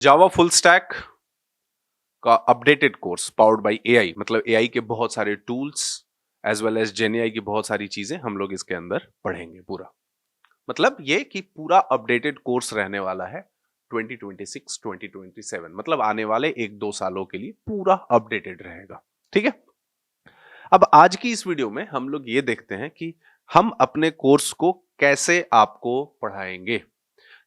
जावा full stack का updated course powered by AI, मतलब AI के बहुत सारे टूल्स एज वेल एज जेन एआई की बहुत सारी चीजें हम लोग इसके अंदर पढ़ेंगे। पूरा मतलब ये कि पूरा अपडेटेड कोर्स रहने वाला है 2026 2027, मतलब आने वाले 1-2 सालों के लिए पूरा अपडेटेड रहेगा। ठीक है, अब आज की इस वीडियो में हम लोग ये देखते हैं कि हम अपने कोर्स को कैसे आपको पढ़ाएंगे,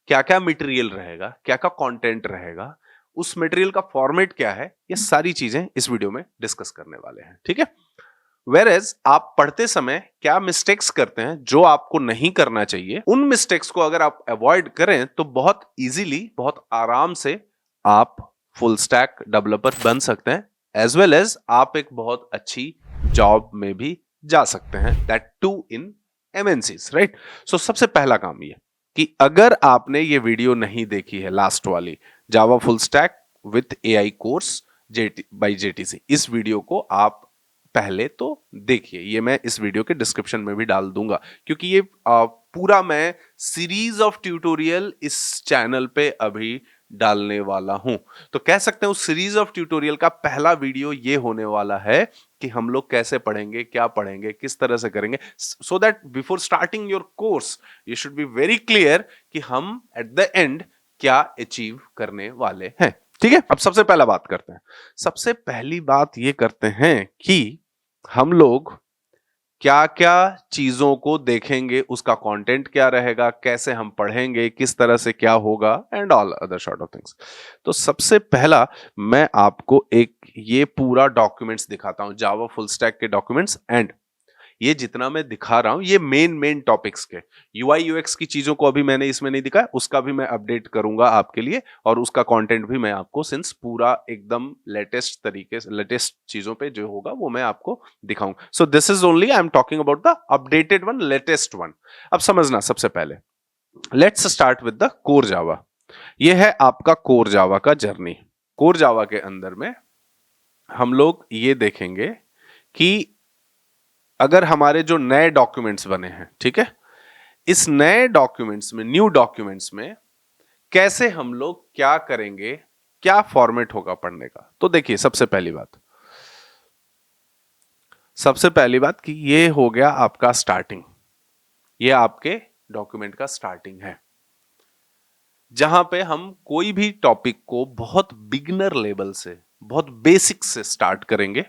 क्या क्या मटेरियल रहेगा, क्या क्या कंटेंट रहेगा, उस मटेरियल का फॉर्मेट क्या है, ये सारी चीजें इस वीडियो में डिस्कस करने वाले हैं। ठीक है, वेरएज आप पढ़ते समय क्या मिस्टेक्स करते हैं जो आपको नहीं करना चाहिए, उन मिस्टेक्स को अगर आप अवॉइड करें तो बहुत इजीली, बहुत आराम से आप फुल स्टैक डेवलपर बन सकते हैं, एज वेल एज आप एक बहुत अच्छी जॉब में भी जा सकते हैं, that too in MNCs, right. So सबसे पहला काम ये कि अगर आपने ये वीडियो नहीं देखी है, लास्ट वाली Java full stack with AI course by JTC, इस वीडियो को आप पहले तो देखिए। ये मैं इस वीडियो के डिस्क्रिप्शन में भी डाल दूंगा, क्योंकि ये पूरा मैं सीरीज ऑफ ट्यूटोरियल इस चैनल पे अभी डालने वाला हूं। तो कह सकते हैं उस सीरीज ऑफ ट्यूटोरियल का पहला वीडियो ये होने वाला है कि हम लोग कैसे पढ़ेंगे, क्या पढ़ेंगे, किस तरह से करेंगे, so that before starting your course you should be very clear कि हम एट द एंड क्या अचीव करने वाले हैं। ठीक है, अब सबसे पहला बात करते हैं। सबसे पहली बात ये करते हैं कि हम लोग क्या क्या चीजों को देखेंगे, उसका कंटेंट क्या रहेगा, कैसे हम पढ़ेंगे, किस तरह से क्या होगा, and all other sort of things. तो सबसे पहला मैं आपको एक ये पूरा डॉक्यूमेंट्स दिखाता हूं, जावा फुल स्टैक के डॉक्यूमेंट्स, एंड ये जितना मैं दिखा रहा हूं ये मेन टॉपिक्स के यूआई यूएक्स की चीजों को अभी मैंने इसमें नहीं दिखाया, उसका भी मैं अपडेट करूंगा आपके लिए, और उसका कंटेंट भी मैं आपको सिंस पूरा एकदम लेटेस्ट तरीके से, लेटेस्ट चीजों पे जो होगा वो मैं आपको दिखाऊंगा। So this is only I am talking about the updated one, latest one. अब समझना, सबसे पहले let's start with the core Java. ये है आपका कोर जावा का जर्नी। कोर जावा के अंदर में हम लोग ये देखेंगे कि अगर हमारे जो नए डॉक्यूमेंट्स बने हैं, ठीक है, इस नए डॉक्यूमेंट्स में, न्यू डॉक्यूमेंट्स में कैसे हम लोग क्या करेंगे, क्या फॉर्मेट होगा पढ़ने का। तो देखिए, सबसे पहली बात कि ये हो गया आपका स्टार्टिंग, ये आपके डॉक्यूमेंट का स्टार्टिंग है, जहां पे हम कोई भी टॉपिक को बहुत बिगिनर लेवल से, बहुत बेसिक से स्टार्ट करेंगे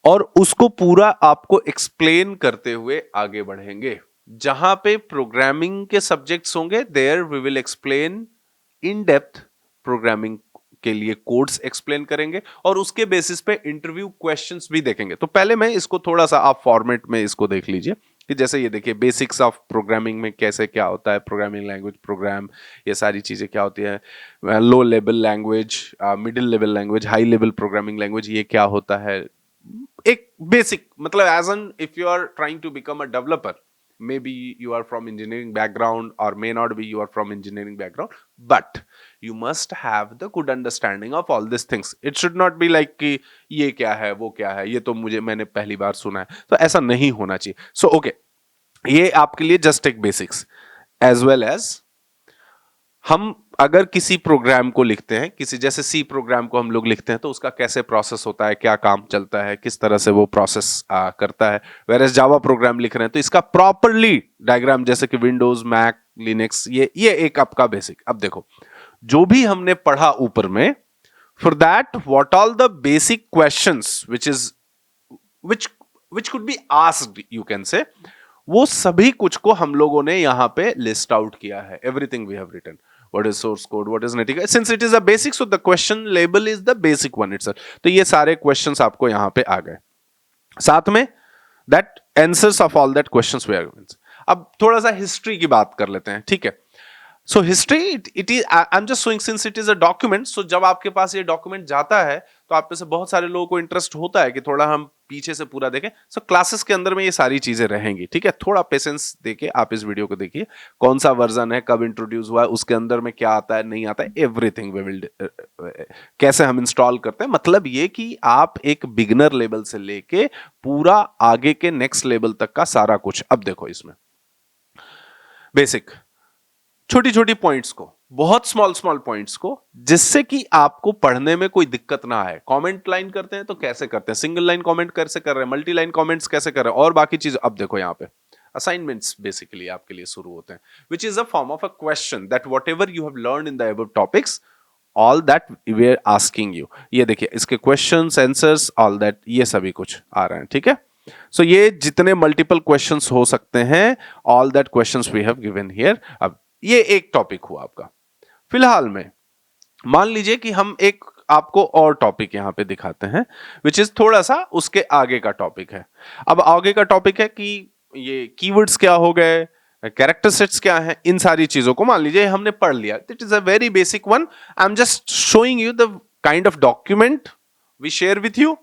और उसको पूरा आपको एक्सप्लेन करते हुए आगे बढ़ेंगे। जहां पे प्रोग्रामिंग के सब्जेक्ट्स होंगे, there we will explain in depth programming के लिए कोड्स एक्सप्लेन करेंगे, और उसके बेसिस पे इंटरव्यू क्वेश्चंस भी देखेंगे। तो पहले मैं इसको थोड़ा सा आप फॉर्मेट में इसको देख लीजिए कि जैसे ये देखिए, बेसिक्स ऑफ प्रोग्रामिंग में कैसे क्या होता है, प्रोग्रामिंग लैंग्वेज, प्रोग्राम, ये सारी चीजें क्या होती है, low level language, middle level language, high level programming language, ये क्या होता है, एक बेसिक, मतलब as an if you are trying to become a developer, maybe you are from engineering background or may not be you are from engineering background, but you must have the good understanding of all these things. It should not be like कि ये क्या है, वो क्या है, ये तो मैंने पहली बार सुना है, तो ऐसा नहीं होना चाहिए। So okay, ये आपके लिए जस्ट एक बेसिक्स, एज वेल एज हम अगर किसी प्रोग्राम को लिखते हैं, किसी जैसे सी प्रोग्राम को हम लोग लिखते हैं, तो उसका कैसे प्रोसेस होता है, क्या काम चलता है, किस तरह से वो प्रोसेस करता है। वेयर एज जावा प्रोग्राम लिख रहे हैं तो इसका प्रॉपरली डायग्राम, जैसे कि विंडोज, मैक, लिनक्स, ये एक आपका बेसिक। अब देखो, जो भी हमने पढ़ा ऊपर में, for that what all the basic questions which could be asked, you can say, वो सभी कुछ को हम लोगों ने यहां पे लिस्ट आउट किया है। Everything we have written, what is source code, what is netting, since it is a basic, so the question label is the basic one itself. तो ये सारे questions आपको यहां पे आ गए, साथ में that answers of all that questions we are given. अब थोड़ा सा हिस्ट्री की बात कर लेते हैं, ठीक है। So history, it is, I am just showing since it is a document, so जब आपके पास ये डॉक्यूमेंट जाता है तो आप में से बहुत सारे लोगों को इंटरेस्ट होता है कि थोड़ा हम पीछे से पूरा देखें। सो क्लासेस के अंदर में ये सारी चीजें रहेंगी, ठीक है। थोड़ा पेशेंस देके आप इस वीडियो को देखिए, कौन सा वर्जन है, कब इंट्रोड्यूस हुआ है, उसके अंदर में क्या आता है, नहीं आता है, एवरीथिंग वी विल, कैसे हम इंस्टॉल करते हैं, मतलब ये कि आप एक बिगिनर लेवल से लेके पूरा आगे के नेक्स्ट लेवल तक का सारा कुछ। अब देखो, इसमें बेसिक छोटी छोटी पॉइंट्स को बहुत स्मॉल स्मॉल पॉइंट्स को, जिससे कि आपको पढ़ने में कोई दिक्कत ना आए। कमेंट लाइन करते हैं तो कैसे करते हैं, सिंगल लाइन कमेंट कैसे कर रहे हैं, मल्टी लाइन कमेंट्स कैसे कर रहे हैं, और बाकी चीज। अब देखो यहाँ पे असाइनमेंट्स बेसिकली आपके लिए शुरू होते हैं, which is a form of a question that whatever you have learn in the above topics, all that we are asking you. ये देखिए इसके क्वेश्चंस, आंसर्स, ऑल दैट, ये सभी कुछ आ रहे हैं, ठीक है। सो ये जितने मल्टीपल क्वेश्चंस हो सकते हैं, all that questions we have given here. अब ये एक टॉपिक हुआ आपका। फिलहाल में मान लीजिए कि हम एक आपको और टॉपिक यहां पे दिखाते हैं, विच इज थोड़ा सा उसके आगे का टॉपिक है। अब आगे का टॉपिक है कि ये कीवर्ड्स क्या हो गए, कैरेक्टर सेट्स क्या हैं, इन सारी चीजों को मान लीजिए हमने पढ़ लिया। It is a very basic one. I am just showing you the kind of document we share with you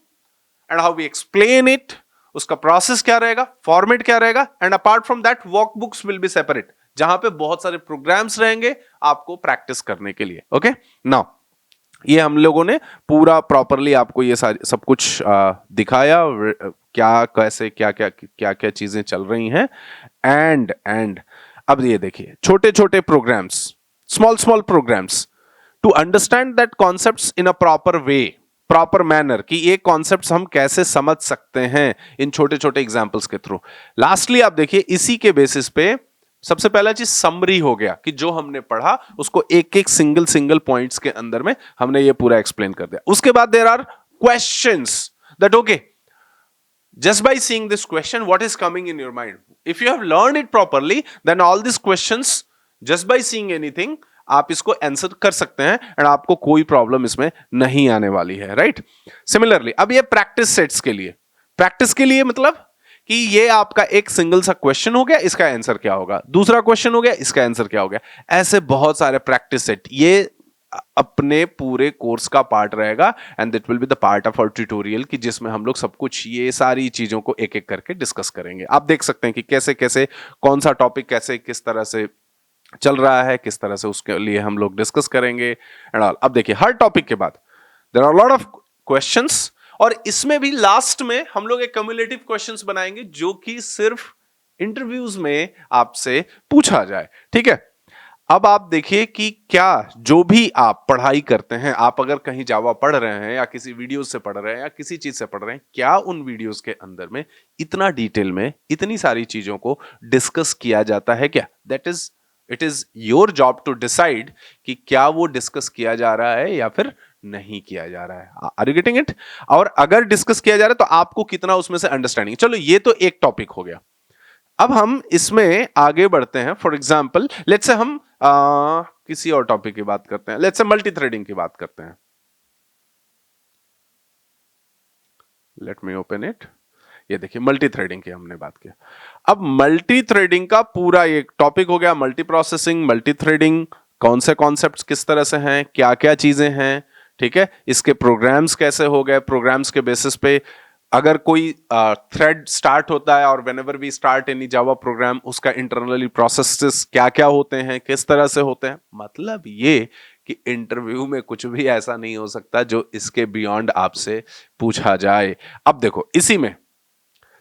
and how we explain it, उसका प्रोसेस क्या रहेगा, फॉर्मेट क्या रहेगा, and apart from that workbooks will be separate, जहां पे बहुत सारे programmes रहेंगे आपको प्रैक्टिस करने के लिए। ओके, नाउ ये हम लोगों ने पूरा प्रॉपरली आपको ये सारी सब कुछ दिखाया, क्या कैसे क्या क्या क्या क्या चीजें चल रही हैं। एंड अब ये देखिए छोटे छोटे programs, small small programs, to understand that concepts in a proper way, proper manner, कि ये कॉन्सेप्ट्स हम कैसे समझ सकते हैं इन छोटे छोटे एग्जाम्पल्स के थ्रू। लास्टली आप देखिए इसी के बेसिस पे सबसे पहला चीज समरी हो गया, कि जो हमने पढ़ा उसको एक एक सिंगल सिंगल पॉइंट्स के अंदर में हमने ये पूरा एक्सप्लेन कर दिया। उसके बाद there are questions that okay, just by seeing this question what is coming in your mind, if you have learned it properly then all these questions just by seeing anything आप इसको answer कर सकते हैं and आपको कोई problem इसमें नहीं आने वाली है, राइट। सिमिलरली अब ये प्रैक्टिस सेट्स के लिए, प्रैक्टिस के लिए मतलब कि ये आपका एक सिंगल सा क्वेश्चन हो गया, इसका आंसर क्या होगा, दूसरा क्वेश्चन हो गया, इसका आंसर क्या हो गया, ऐसे बहुत सारे प्रैक्टिस सेट ये अपने पूरे कोर्स का पार्ट रहेगा and that will be the part of our tutorial, कि जिसमें हम लोग सब कुछ ये सारी चीजों को एक एक करके डिस्कस करेंगे। आप देख सकते हैं कि कैसे कैसे कौन सा टॉपिक कैसे किस तरह से चल रहा है, किस तरह से उसके लिए हम लोग डिस्कस करेंगे एंड ऑल। अब देखिए हर टॉपिक के बाद there are lot of questions, और इसमें भी लास्ट में हम लोग एक क्युमुलेटिव क्वेश्चंस बनाएंगे जो कि सिर्फ इंटरव्यूज में आपसे पूछा जाए, ठीक है। अब आप देखिए कि क्या जो भी आप पढ़ाई करते हैं, आप अगर कहीं जावा पढ़ रहे हैं या किसी वीडियो से पढ़ रहे हैं या किसी चीज से पढ़ रहे हैं, क्या उन वीडियोस के अंदर में इतना डिटेल में इतनी सारी चीजों को डिस्कस किया जाता है क्या? That is it is your job to decide कि क्या वो डिस्कस किया जा रहा है या फिर नहीं किया जा रहा है। Are you getting it? और अगर डिस्कस किया जा रहा है तो आपको कितना उसमें से अंडरस्टैंडिंग। चलो ये तो एक टॉपिक हो गया। अब हम इसमें आगे बढ़ते हैं। फॉर एग्जाम्पल लेट्स से हम किसी और टॉपिक की बात करते हैं, लेट्स से मल्टी थ्रेडिंग की बात करते हैं। Let me open it. ये देखिए मल्टी थ्रेडिंग की हमने बात की। अब मल्टी थ्रेडिंग का पूरा एक टॉपिक हो गया, मल्टी प्रोसेसिंग, मल्टी थ्रेडिंग, कौन से कॉन्सेप्ट्स किस तरह से हैं, क्या क्या चीजें हैं, ठीक है। इसके प्रोग्राम्स कैसे हो गए, प्रोग्राम्स के बेसिस पे अगर कोई थ्रेड स्टार्ट होता है और whenever we start any Java program, उसका इंटरनली प्रोसेसेस क्या क्या होते हैं, किस तरह से होते हैं। मतलब ये कि इंटरव्यू में कुछ भी ऐसा नहीं हो सकता जो इसके बियॉन्ड आपसे पूछा जाए। अब देखो इसी में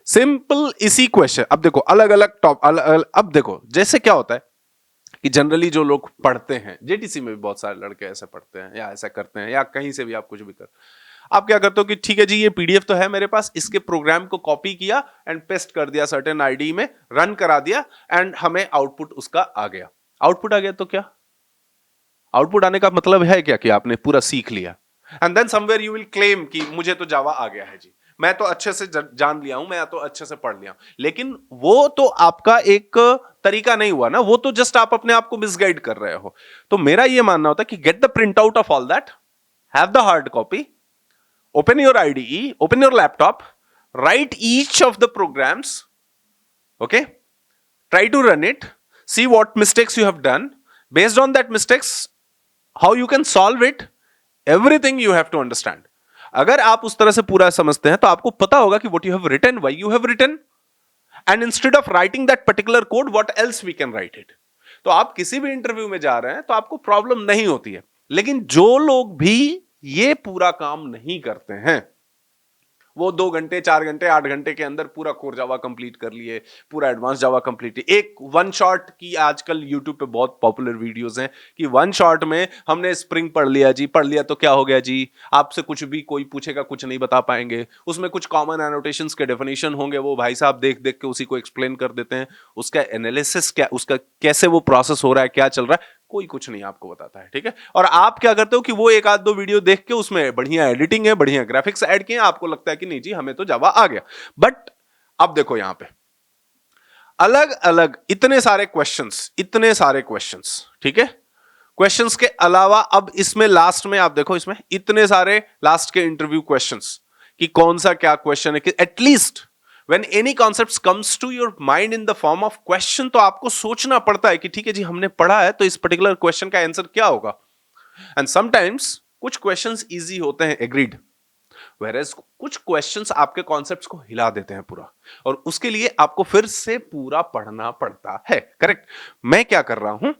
सिंपल इसी क्वेश्चन, अब देखो अलग अलग टॉप अब देखो जैसे क्या होता है कि जनरली जो लोग पढ़ते हैं, जेटीसी में भी बहुत सारे लड़के ऐसे पढ़ते हैं या ऐसा करते हैं, या कहीं से भी आप कुछ भी कर, आप क्या करते हो कि ठीक है जी ये पीडीएफ तो है मेरे पास, इसके प्रोग्राम को कॉपी किया एंड पेस्ट कर दिया सर्टेन आईडी में, रन करा दिया एंड हमें आउटपुट उसका आ गया। आउटपुट आ गया तो क्या, आउटपुट आने का मतलब है क्या कि आपने पूरा सीख लिया and then somewhere you will claim कि मुझे तो जावा आ गया है जी, मैं तो अच्छे से जान लिया हूं, मैं तो अच्छे से पढ़ लिया हूं। लेकिन वो तो आपका एक तरीका नहीं हुआ ना, वो तो जस्ट आप अपने आप को मिसगाइड कर रहे हो। तो मेरा ये मानना होता है कि get the print out of all that, have the hard copy, open your IDE, open your laptop, write each of the programs, okay, try to run it, see what mistakes you have done, based on that mistakes how you can solve it, everything you have to understand। अगर आप उस तरह से पूरा समझते हैं तो आपको पता होगा कि what you have written, why you have written, and instead of writing that particular code what else we can write it। तो आप किसी भी इंटरव्यू में जा रहे हैं तो आपको प्रॉब्लम नहीं होती है। लेकिन जो लोग भी ये पूरा काम नहीं करते हैं वो 2 घंटे 4 घंटे 8 घंटे के अंदर पूरा कोर जावा कंप्लीट कर लिए, पूरा एडवांस जावा कंप्लीट। एक वन शॉट की आजकल यूट्यूब पे बहुत पॉपुलर वीडियोस हैं कि वन शॉट में हमने स्प्रिंग पढ़ लिया जी, पढ़ लिया तो क्या हो गया जी, आपसे कुछ भी कोई पूछेगा कुछ नहीं बता पाएंगे, उसमें कुछ कॉमन एनोटेशंस के डेफिनेशन होंगे, वो भाई साहब देख देख के उसी को एक्सप्लेन कर देते हैं, उसका एनालिसिस क्या, उसका कैसे वो प्रोसेस हो रहा है, क्या चल रहा है, कोई कुछ नहीं आपको बताता है। ठीक है, और आप क्या करते हो कि वो एक आध दो वीडियो देख के उसमें बढ़िया एडिटिंग है, बढ़िया ग्राफिक्स ऐड किए, आपको लगता है कि नहीं जी हमें तो जावा आ गया। बट अब देखो यहां पे अलग अलग इतने सारे क्वेश्चंस, ठीक है, क्वेश्चंस के अलावा अब इसमें लास्ट में आप देखो, इसमें इतने सारे लास्ट के इंटरव्यू क्वेश्चंस कि कौन सा क्या क्वेश्चन है कि at least when any concepts comes to your mind in the form of question, तो आपको सोचना पड़ता है कि ठीक है जी हमने पढ़ा है तो इस पर्टिकुलर क्वेश्चन का आंसर क्या होगा। एंड समटाइम्स कुछ क्वेश्चंस इजी होते हैं, एग्रीड, whereas कुछ क्वेश्चंस आपके कॉन्सेप्ट्स को हिला देते हैं पूरा, और उसके लिए आपको फिर से पूरा पढ़ना पड़ता है। करेक्ट। मैं क्या कर रहा हूं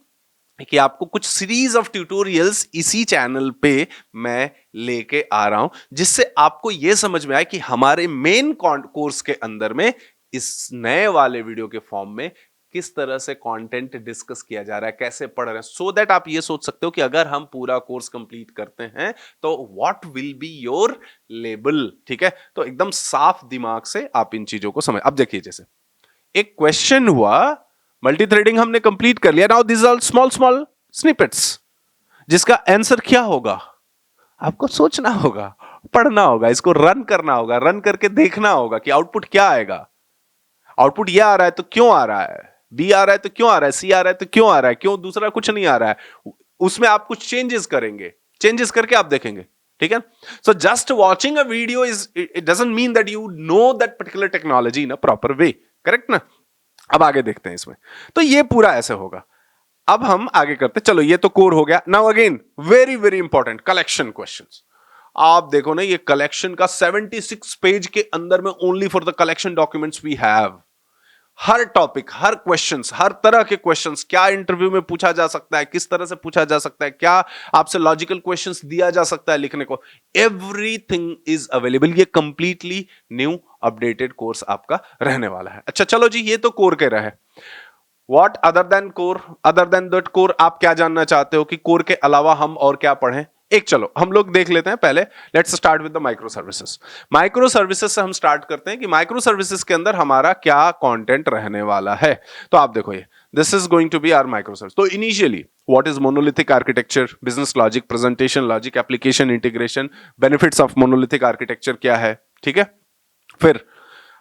कि आपको कुछ सीरीज ऑफ ट्यूटोरियल्स इसी चैनल पे मैं लेके आ रहा हूं, जिससे आपको यह समझ में आए कि हमारे मेन कोर्स के अंदर में इस नए वाले वीडियो के फॉर्म में किस तरह से कंटेंट डिस्कस किया जा रहा है, कैसे पढ़ रहे हैं, सो दैट आप ये सोच सकते हो कि अगर हम पूरा कोर्स कंप्लीट करते हैं तो what will be your label. ठीक है, तो एकदम साफ दिमाग से आप इन चीजों को समझ। अब देखिए, जैसे एक क्वेश्चन हुआ, मल्टी थ्रेडिंग हमने कंप्लीट कर लिया, now this are small small snippets, जिसका आंसर क्या होगा आपको सोचना होगा, पढ़ना होगा, इसको रन करना होगा, रन करके देखना होगा कि आउटपुट क्या आएगा। आउटपुट ये आ रहा है तो क्यों आ रहा है, बी आ रहा है तो क्यों आ रहा है, सी आ रहा है तो क्यों आ रहा है, क्यों दूसरा कुछ नहीं आ रहा है। उसमें आप कुछ चेंजेस करेंगे, चेंजेस करके आप देखेंगे। ठीक है, so just watching a video is, it doesn't mean that you know that particular technology in a proper way. Correct ना। अब आगे देखते हैं इसमें, तो ये पूरा ऐसे होगा। अब हम आगे करते, चलो ये तो कोर हो गया। Now again very very important, collection questions. आप देखो ना, ये कलेक्शन का 76 पेज के अंदर में only for the collection documents we have. हर टॉपिक, हर क्वेश्चंस, हर तरह के क्वेश्चंस, क्या इंटरव्यू में पूछा जा सकता है, किस तरह से पूछा जा सकता है, क्या आपसे लॉजिकल क्वेश्चंस दिया जा सकता है लिखने को, एवरीथिंग इज अवेलेबल। ये कंप्लीटली न्यू अपडेटेड कोर्स आपका रहने वाला है। अच्छा चलो जी, ये तो कोर के रहे। What other than core, other than that core, आप क्या जानना चाहते हो कि कोर के अलावा हम और क्या पढ़ें? एक चलो हम लोग देख लेते हैं पहले। Let's start with the micro services. Micro services से हम स्टार्ट करते हैं कि माइक्रो सर्विसेज के अंदर हमारा क्या कंटेंट रहने वाला है। तो आप देखो, ये this is going to be our micro service. तो initially what is monolithic architecture, business logic, presentation logic, application integration, benefits of monolithic architecture क्या है। ठीक है, फिर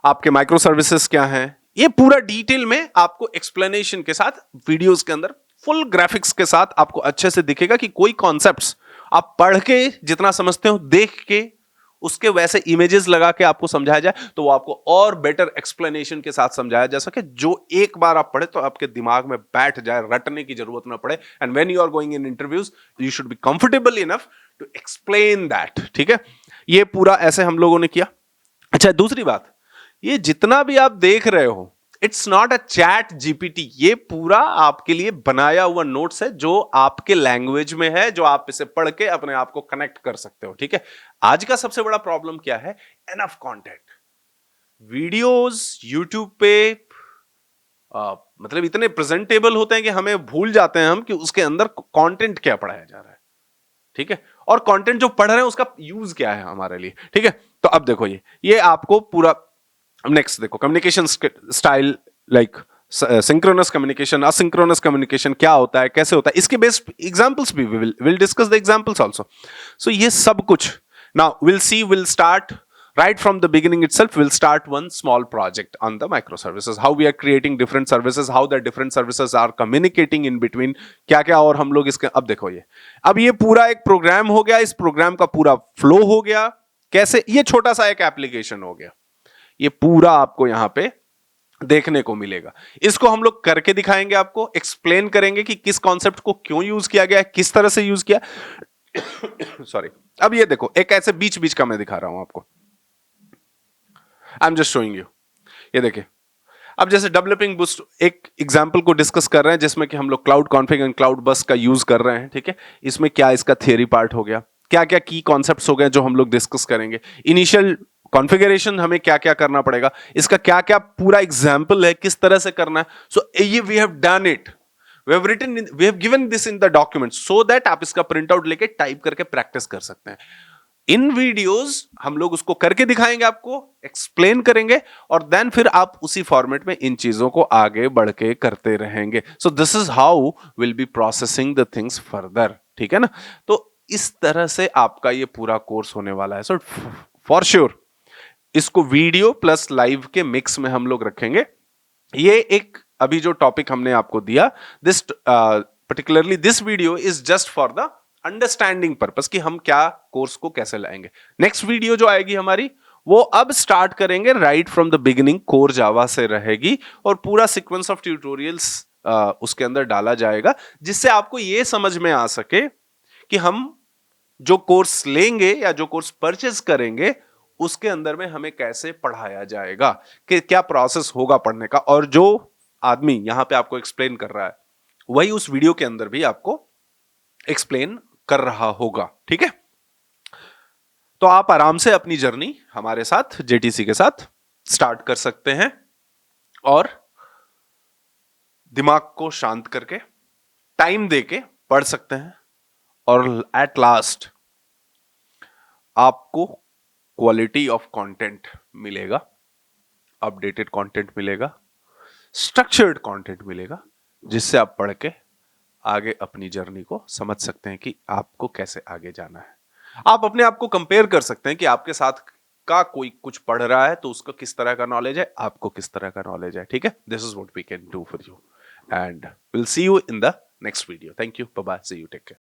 आपके माइक्रो सर्विसेज क्या है, ये पूरा डिटेल में आपको एक्सप्लेनेशन के साथ वीडियोस के अंदर फुल ग्राफिक्स के साथ आपको अच्छे से दिखेगा कि कोई कॉन्सेप्ट्स आप पढ़ के जितना समझते हो, देख के उसके वैसे इमेजेस लगा के आपको समझाया जाए तो वो आपको और बेटर एक्सप्लेनेशन के साथ समझाया जा सके, जो एक बार आप पढ़े तो आपके दिमाग में बैठ जाए, रटने की जरूरत ना पड़े। And when you are going in interviews you should be comfortable enough to explain that. ठीक है, ये पूरा ऐसे हम लोगों ने किया। अच्छा, दूसरी बात, ये जितना भी आप देख रहे हो, it's not a chat GPT, ये पूरा आपके लिए बनाया हुआ नोट्स है जो आपके लैंग्वेज में है, जो आप इसे पढ़ के अपने आप को कनेक्ट कर सकते हो। ठीक है, आज का सबसे बड़ा प्रॉब्लम क्या है, एनफ कंटेंट। वीडियोस यूट्यूब पे मतलब इतने प्रेजेंटेबल होते हैं कि हमें भूल जाते हैं हम कि उसके अंदर कंटेंट क्या पढ़ाया जा रहा है। ठीक है, और कंटेंट जो पढ़ रहे हैं उसका यूज क्या है हमारे लिए। ठीक है, तो अब देखो, ये आपको पूरा। अब नेक्स्ट देखो, communication style, like synchronous communication, asynchronous communication क्या होता है, कैसे होता है, इसके बेस्ड एग्जांपल्स भी will discuss the examples also. So ये सब कुछ now will start right from the beginning itself. We'll start one small project on the microservices, how we are creating different services, how the different services are communicating in between, क्या क्या और हम लोग इसके। अब देखो, अब ये पूरा एक प्रोग्राम हो गया, इस प्रोग्राम का पूरा फ्लो हो गया, कैसे ये छोटा सा एक एप्लीकेशन हो गया, ये पूरा आपको यहां पे देखने को मिलेगा। इसको हम लोग करके दिखाएंगे, आपको एक्सप्लेन करेंगे कि किस कॉन्सेप्ट को क्यों यूज किया गया, किस तरह से यूज किया। सॉरी, अब ये देखो, एक ऐसे बीच बीच का मैं दिखा रहा हूं आपको, आई एम जस्ट शोइंग यू। ये देखिए, अब जैसे डेवलपिंग बूस्ट एक एग्जांपल को डिस्कस कर रहे हैं जिसमें कि हम लोग क्लाउड कॉन्फ़िग एंड क्लाउड बस का यूज कर रहे हैं। ठीक है, इसमें क्या इसका थियरी पार्ट हो गया, क्या क्या की कॉन्सेप्ट्स हो गए जो हम लोग डिस्कस करेंगे। इनिशियल कॉन्फ़िगरेशन हमें क्या क्या करना पड़ेगा, इसका क्या क्या पूरा एग्जाम्पल है, किस तरह से करना है. सो ये we have done it, we have given this in the document so that आप इसका प्रिंट आउट लेके टाइप करके प्रैक्टिस कर सकते हैं. इन वीडियोस हम लोग उसको करके दिखाएंगे, आपको एक्सप्लेन करेंगे, और देन फिर आप उसी फॉर्मेट में इन चीजों को आगे बढ़ के करते रहेंगे. So this is how will be processing the things further. ठीक है ना. तो इस तरह से आपका ये पूरा कोर्स होने वाला है. सो फॉर श्योर इसको वीडियो प्लस लाइव के मिक्स में हम लोग रखेंगे. ये एक अभी जो टॉपिक हमने आपको दिया, this particularly this video is just for the understanding purpose कि हम क्या कोर्स को कैसे लाएंगे. नेक्स्ट वीडियो जो आएगी हमारी, वो अब स्टार्ट करेंगे right from the beginning, core Java से रहेगी, और पूरा सीक्वेंस ऑफ ट्यूटोरियल्स उसके अंदर डाला जाएगा, जिससे आपको ये समझ में आ सके कि हम जो कोर्स लेंगे या जो कोर्स परचेज करेंगे उसके अंदर में हमें कैसे पढ़ाया जाएगा, कि क्या प्रोसेस होगा पढ़ने का. और जो आदमी यहां पे आपको एक्सप्लेन कर रहा है वही उस वीडियो के अंदर भी आपको एक्सप्लेन कर रहा होगा. ठीक है. तो आप आराम से अपनी जर्नी हमारे साथ जेटीसी के साथ स्टार्ट कर सकते हैं, और दिमाग को शांत करके टाइम देके पढ़ सकते हैं, और एट लास्ट आपको क्वालिटी ऑफ कंटेंट मिलेगा, अपडेटेड कंटेंट मिलेगा, स्ट्रक्चर्ड कंटेंट मिलेगा, जिससे आप पढ़ के आगे अपनी जर्नी को समझ सकते हैं कि आपको कैसे आगे जाना है. आप अपने आप को कंपेयर कर सकते हैं कि आपके साथ का कोई कुछ पढ़ रहा है तो उसको किस तरह का नॉलेज है, आपको किस तरह का नॉलेज है. ठीक है. This is what we can do for you, and will see you in the next video. Thank you. Bye bye. See you. Take care.